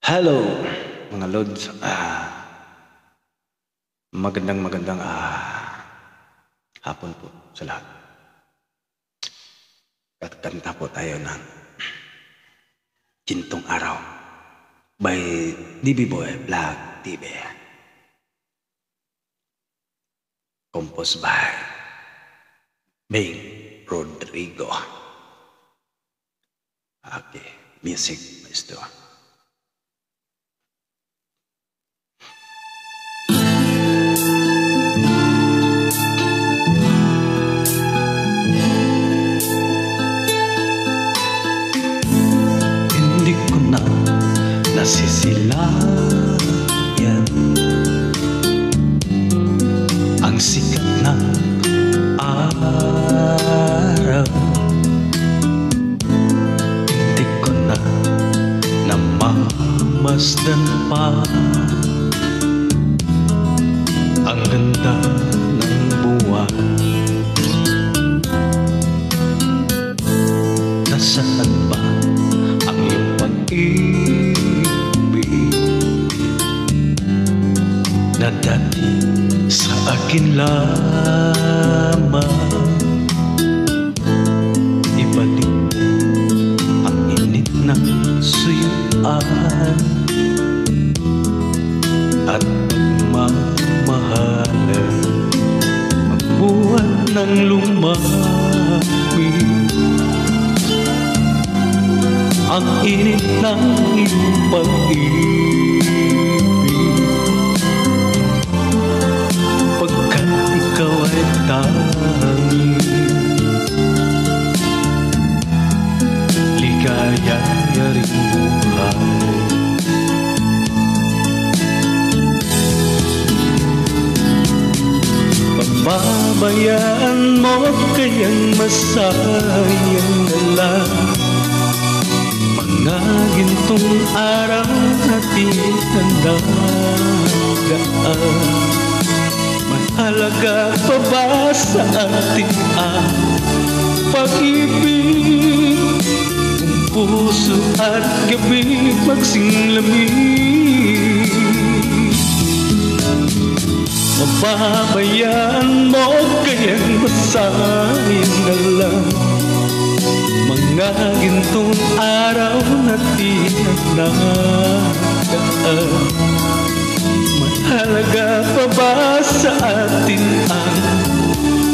Hello, mga Lods. Magandang hapon po sa lahat. Kakanta po tayo ng Gintong Araw by DB Boy Vlog TV. Composed by Bing Rodrigo. Okay, music maestro. Nasisilayan ang sikat ng araw. Hindi ko na namamasdan pa ang ganda ng buwan. Nasaan ba ang iyong pag-ibig na dati sa akin lamang? Ibalik ang init ng suyuan at pagmamahalan, ang buwan ng lumamig. Ang init ng iyong pag-ibig, pagkat ikaw ay tanging ligaya ring buhay. Pababayaan mo kayang masayang na lang mga gintong araw natin nandaan. Mahalaga pa ba sa atin ang pag-ibig? Kung puso at gabi magsinglamig, mababayaan mo kayang masayang na lang mga gintong araw natin nagdaan. Mahalaga pa ba sa atin ang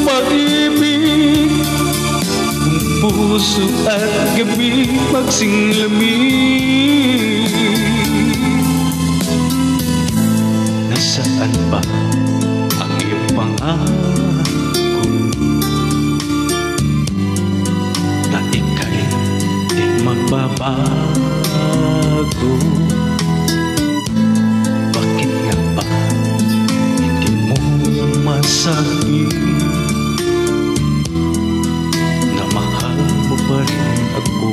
pag-ibig? Kung puso at gabi magsinglamig, nasaan ba ang iyong pangako na ika'y di magbabago? Bakit nga ba hindi mo masabi na mahal mo pa rin ako?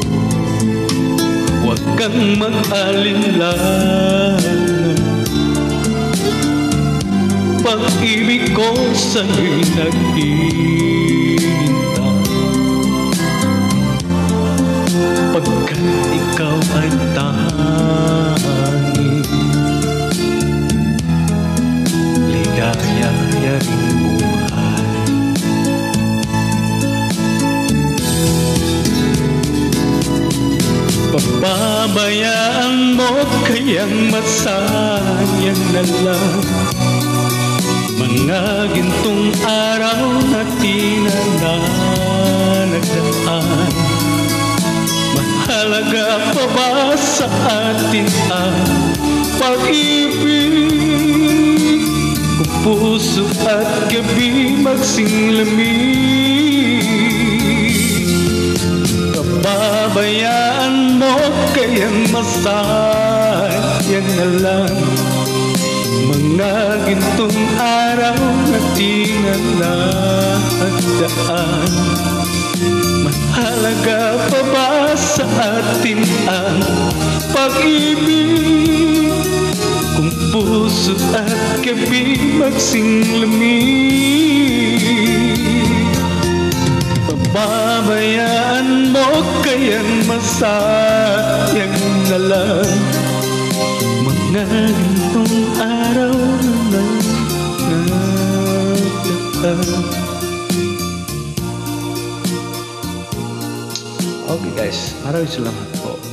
Huwag kang mag-alinlangan, pag-ibig ko sa'yo'y naghihintay, pagkat ikaw ay tanging ligaya ring buhay. Pababayaan mo kayang masayang na lang mga gintong araw natin na nagdaan. Mahalaga pa ba sa atin ang pag-ibig? Kung puso at gabi magsinglamig, pababayaan mo kayang masayang na lang mga gintong araw natin nagdaan. Mahalaga pa ba sa atin ang pag-ibig? Kung puso at gabi magsinglamig, pababayaan mo kayang masayang na lang mga gantong araw naman Okay guys, maraming salamat po.